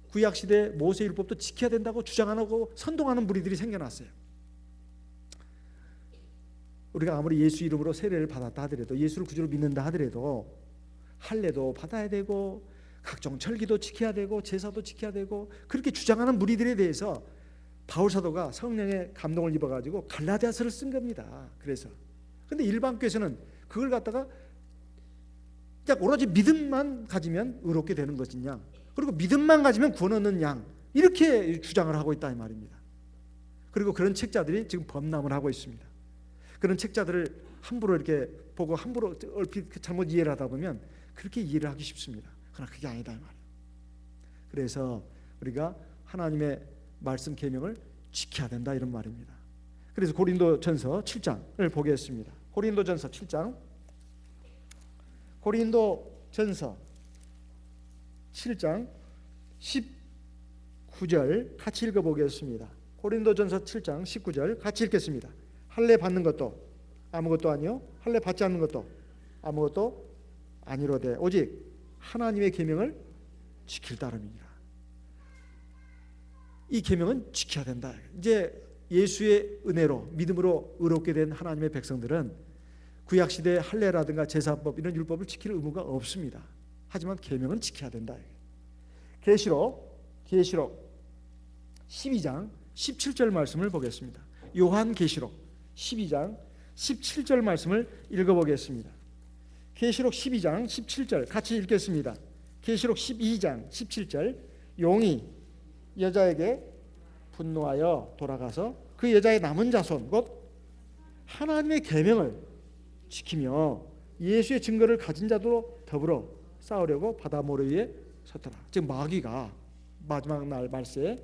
구약시대 모세율법도 지켜야 된다고 주장하고 선동하는 무리들이 생겨났어요. 우리가 아무리 예수 이름으로 세례를 받았다 하더라도 예수를 구주로 믿는다 하더라도 할례도 받아야 되고 각종 절기도 지켜야 되고 제사도 지켜야 되고 그렇게 주장하는 무리들에 대해서 바울 사도가 성령의 감동을 입어가지고 갈라디아서를 쓴 겁니다. 그래서 근데 일반 교회에서는 그걸 갖다가 그냥 오로지 믿음만 가지면 의롭게 되는 것이냐 그리고 믿음만 가지면 구원 얻는 양 이렇게 주장을 하고 있다 이 말입니다. 그리고 그런 책자들이 지금 범람을 하고 있습니다. 그런 책자들을 함부로 이렇게 보고 함부로 얼핏 잘못 이해를 하다 보면 그렇게 이해를 하기 쉽습니다. 그러나 그게 아니다 이 말이에요. 그래서 우리가 하나님의 말씀 계명을 지켜야 된다 이런 말입니다. 그래서 고린도전서 7장을 보겠습니다. 고린도전서 7장 고린도전서 7장 19절 같이 읽어보겠습니다. 고린도전서 7장 19절 같이 읽겠습니다. 할례 받는 것도 아무것도 아니요 할례 받지 않는 것도 아무것도 아니로되 오직 하나님의 계명을 지킬 따름이니라. 이 계명은 지켜야 된다. 이제 예수의 은혜로 믿음으로 의롭게 된 하나님의 백성들은 구약시대의 할례라든가 제사법 이런 율법을 지킬 의무가 없습니다. 하지만 계명은 지켜야 된다. 계시록 12장 17절 말씀을 보겠습니다. 요한계시록 12장 17절 말씀을 읽어보겠습니다. 계시록 12장 17절 같이 읽겠습니다. 계시록 12장 17절 용이 여자에게 분노하여 돌아가서 그 여자의 남은 자손 곧 하나님의 계명을 지키며 예수의 증거를 가진 자도 더불어 싸우려고 바다 모래 위에 섰더라. 즉 마귀가 마지막 날 말세에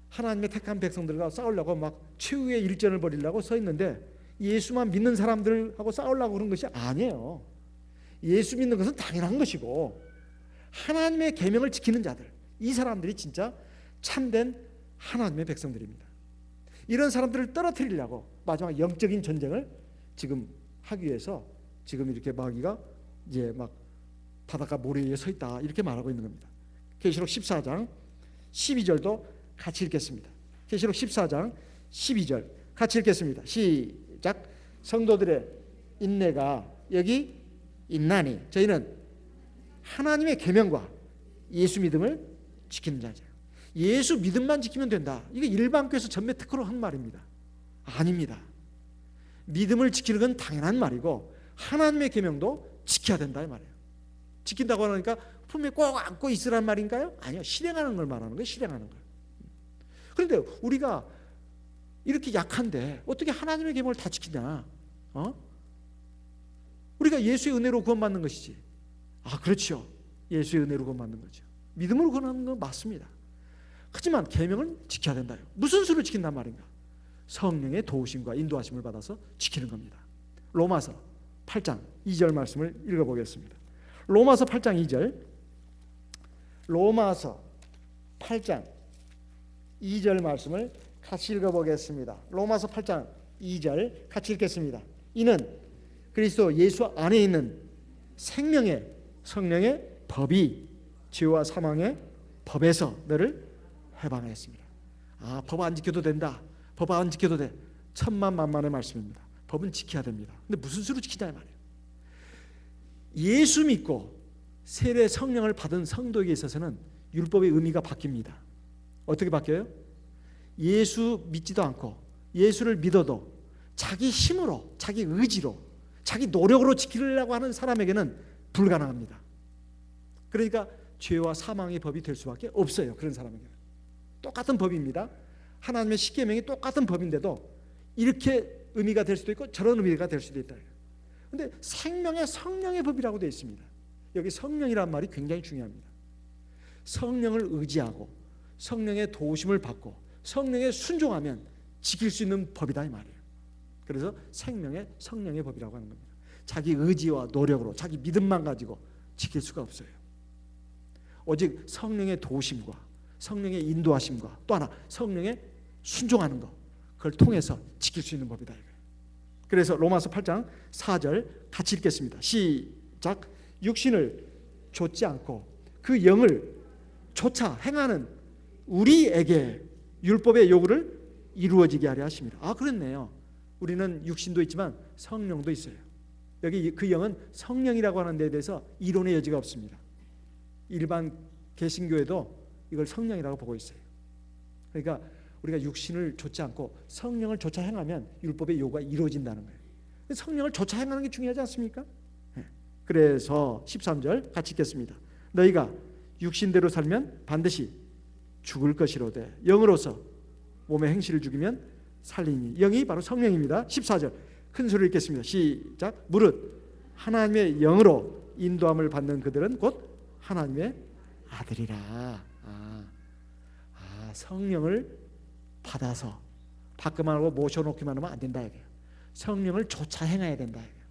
하나님의 택한 백성들과 싸우려고 막 최후의 일전을 벌이려고 서 있는데 예수만 믿는 사람들하고 싸우려고 그런 것이 아니에요. 예수 믿는 것은 당연한 것이고 하나님의 계명을 지키는 자들 이 사람들이 진짜 참된 하나님의 백성들입니다. 이런 사람들을 떨어뜨리려고 마지막 영적인 전쟁을 지금 하기 위해서 지금 이렇게 마귀가 이제 막 바닷가 모래 위에 서 있다 이렇게 말하고 있는 겁니다. 계시록 14장 12절도 같이 읽겠습니다. 계시록 14장 12절 같이 읽겠습니다. 시작. 성도들의 인내가 여기 있나니 저희는 하나님의 계명과 예수 믿음을 지키는 자죠. 예수 믿음만 지키면 된다. 이게 일반교에서 전매 특허로 한 말입니다. 아닙니다. 믿음을 지키는 건 당연한 말이고 하나님의 계명도 지켜야 된다 이 말이에요. 지킨다고 하니까 품에 꼭 안고 있으란 말인가요? 아니요. 실행하는 걸 말하는 거예요. 실행하는 걸. 그런데 우리가 이렇게 약한데 어떻게 하나님의 계명을 다 지키냐? 우리가 우리가 예수의 은혜로 구원받는 것이지. 그렇죠. 예수의 은혜로 구원받는 거죠. 믿음으로 구원하는 건 맞습니다. 하지만 계명을 지켜야 된다. 무슨 수를 지킨단 말인가? 성령의 도우심과 인도하심을 받아서 지키는 겁니다. 로마서 8장 2절 말씀을 읽어보겠습니다. 로마서 8장 2절. 로마서 8장 2절 말씀을 같이 읽어보겠습니다. 로마서 8장 2절 같이 읽겠습니다. 이는 그리스도 예수 안에 있는 생명의 성령의 법이 죄와 사망의 법에서 너를 해방했습니다. 법 안 지켜도 된다. 법 안 지켜도 돼. 천만만만의 말씀입니다. 법은 지켜야 됩니다. 근데 무슨 수로 지키냐 말이에요. 예수 믿고 세례 성령을 받은 성도에게 있어서는 율법의 의미가 바뀝니다. 어떻게 바뀌어요? 예수 믿지도 않고 예수를 믿어도 자기 힘으로, 자기 의지로, 자기 노력으로 지키려고 하는 사람에게는 불가능합니다. 그러니까 죄와 사망의 법이 될 수밖에 없어요. 그런 사람에게는. 똑같은 법입니다. 하나님의 십계명이 똑같은 법인데도 이렇게 의미가 될 수도 있고 저런 의미가 될 수도 있다. 그런데 생명의 성령의 법이라고 되어 있습니다. 여기 성령이란 말이 굉장히 중요합니다. 성령을 의지하고 성령의 도우심을 받고 성령에 순종하면 지킬 수 있는 법이다 이 말이에요. 그래서 생명의 성령의 법이라고 하는 겁니다. 자기 의지와 노력으로 자기 믿음만 가지고 지킬 수가 없어요. 오직 성령의 도우심과 성령의 인도하심과 또 하나 성령의 순종하는 것, 그걸 통해서 지킬 수 있는 법이다 이거예요. 그래서 로마서 8장 4절 같이 읽겠습니다. 시작. 육신을 좇지 않고 그 영을 좇아 행하는 우리에게 율법의 요구를 이루어지게 하려 하십니다. 그렇네요. 우리는 육신도 있지만 성령도 있어요. 여기 그 영은 성령이라고 하는 데에 대해서 이론의 여지가 없습니다. 일반 개신교에도 이걸 성령이라고 보고 있어요. 그러니까 우리가 육신을 좇지 않고 성령을 좇아 행하면 율법의 요구가 이루어진다는 거예요. 성령을 좇아 행하는 게 중요하지 않습니까? 그래서 13절 같이 읽겠습니다. 너희가 육신대로 살면 반드시 죽을 것이로되 영으로서 몸의 행실을 죽이면 살리니. 영이 바로 성령입니다. 14절 큰 소리로 읽겠습니다. 시작. 무릇 하나님의 영으로 인도함을 받는 그들은 곧 하나님의 아들이라. 성령을 받아서 받기만 하고 모셔놓기만 하면 안 된다 이거예요. 성령을 좇아 행해야 된다 이거예요.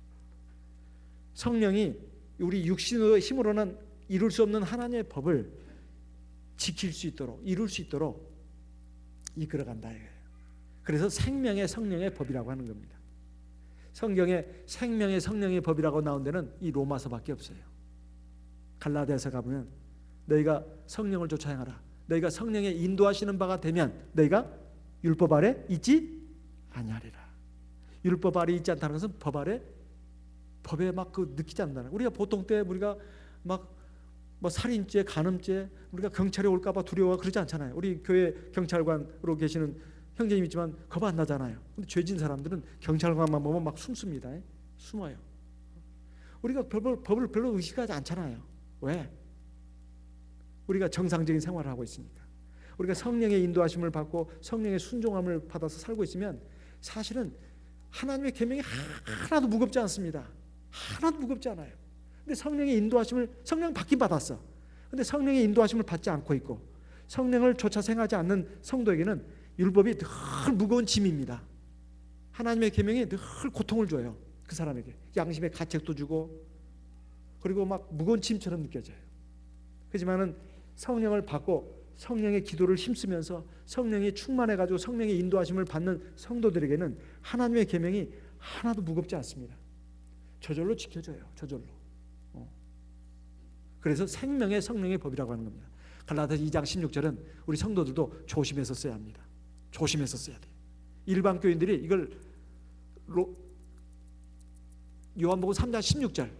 성령이 우리 육신의 힘으로는 이룰 수 없는 하나님의 법을 지킬 수 있도록 이룰 수 있도록 이끌어간다 이거예요. 그래서 생명의 성령의 법이라고 하는 겁니다. 성경에 생명의 성령의 법이라고 나온 데는 이 로마서밖에 없어요. 갈라디아서 가보면 너희가 성령을 좇아 행하라. 너희가 성령의 인도하시는 바가 되면 너희가 율법 아래 있지 아니하리라. 율법 아래 있지 않다는 것은 법 아래 법에 막 느끼지 않는다는. 우리가 보통 때 우리가 막 뭐 살인죄, 간음죄 우리가 경찰이 올까봐 두려워 그러지 않잖아요. 우리 교회 경찰관으로 계시는 형제님 있지만 겁 안 나잖아요. 근데 죄진 사람들은 경찰관만 보면 막 숨습니다. 숨어요. 우리가 법을 별로 의식하지 않잖아요. 왜? 우리가 정상적인 생활을 하고 있으니까. 우리가 성령의 인도하심을 받고 성령의 순종함을 받아서 살고 있으면 사실은 하나님의 계명이 하나도 무겁지 않습니다. 하나도 무겁지 않아요. 근데 성령의 인도하심을 성령 받긴 받았어. 근데 성령의 인도하심을 받지 않고 있고 성령을 좇아 행하지 않는 성도에게는 율법이 늘 무거운 짐입니다. 하나님의 계명이 늘 고통을 줘요. 그 사람에게 양심의 가책도 주고 그리고 막 무거운 짐처럼 느껴져요. 하지만은 성령을 받고 성령의 기도를 힘쓰면서 성령이 충만해가지고 성령의 인도하심을 받는 성도들에게는 하나님의 계명이 하나도 무겁지 않습니다. 저절로 지켜져요. 저절로. 그래서 생명의 성령의 법이라고 하는 겁니다. 갈라디아서 2장 16절은 우리 성도들도 조심해서 써야 합니다. 조심해서 써야 돼요. 일반 교인들이 이걸 요한복음 3장 16절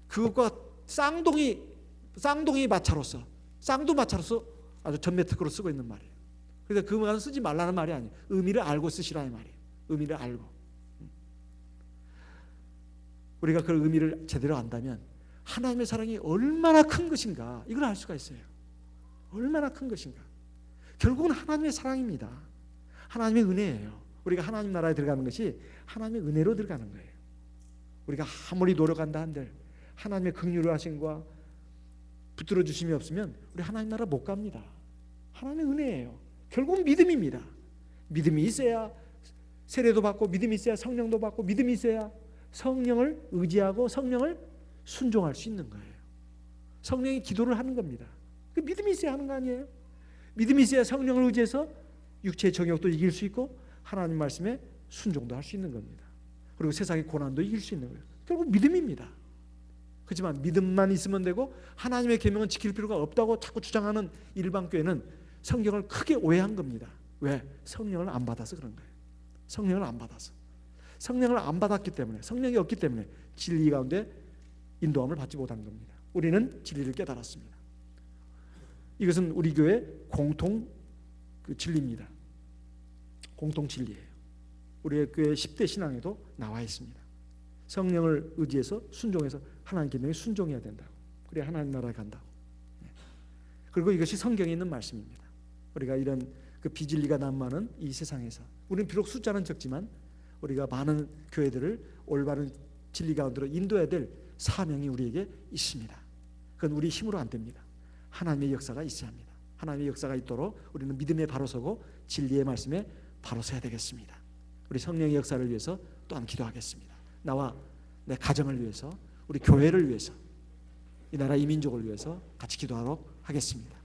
그것과 쌍둥이 마차로서 쌍두마차로서 아주 전매특허로 쓰고 있는 말이에요. 그러니까 그 말은 쓰지 말라는 말이 아니에요. 의미를 알고 쓰시라는 말이에요. 의미를 알고. 우리가 그 의미를 제대로 안다면 하나님의 사랑이 얼마나 큰 것인가 이걸 알 수가 있어요. 얼마나 큰 것인가. 결국은 하나님의 사랑입니다. 하나님의 은혜예요. 우리가 하나님 나라에 들어가는 것이 하나님의 은혜로 들어가는 거예요. 우리가 아무리 노력한다 한들 하나님의 긍휼하심과 붙들어 주심이 없으면 우리 하나님 나라 못 갑니다. 하나님의 은혜예요. 결국은 믿음입니다. 믿음이 있어야 세례도 받고, 믿음이 있어야 성령도 받고, 믿음이 있어야 성령을 의지하고 성령을 순종할 수 있는 거예요. 성령이 기도를 하는 겁니다. 그 믿음이 있어야 하는 거 아니에요? 믿음이 있어야 성령을 의지해서 육체의 정욕도 이길 수 있고 하나님 말씀에 순종도 할 수 있는 겁니다. 그리고 세상의 고난도 이길 수 있는 거예요. 결국 믿음입니다. 그렇지만 믿음만 있으면 되고 하나님의 계명은 지킬 필요가 없다고 자꾸 주장하는 일반 교회는 성경을 크게 오해한 겁니다. 왜? 성령을 안 받아서 그런 거예요. 성령을 안 받아서. 성령을 안 받았기 때문에, 성령이 없기 때문에 진리 가운데 인도함을 받지 못한 겁니다. 우리는 진리를 깨달았습니다. 이것은 우리 교회 공통 진리입니다. 공통 진리예요. 우리 교회 10대 신앙에도 나와 있습니다. 성령을 의지해서 순종해서 하나님 계명에 순종해야 된다고. 그래야 하나님 나라에 간다고. 그리고 이것이 성경에 있는 말씀입니다. 우리가 이런 그 비진리가 난무하는 이 세상에서 우리는 비록 숫자는 적지만 우리가 많은 교회들을 올바른 진리 가운데로 인도해야 될 사명이 우리에게 있습니다. 그건 우리 힘으로 안 됩니다. 하나님의 역사가 있어야 합니다. 하나님의 역사가 있도록 우리는 믿음에 바로 서고 진리의 말씀에 바로 서야 되겠습니다. 우리 성령의 역사를 위해서 또한 기도하겠습니다. 나와 내 가정을 위해서, 우리 교회를 위해서, 이 나라 이 민족을 위해서 같이 기도하도록 하겠습니다.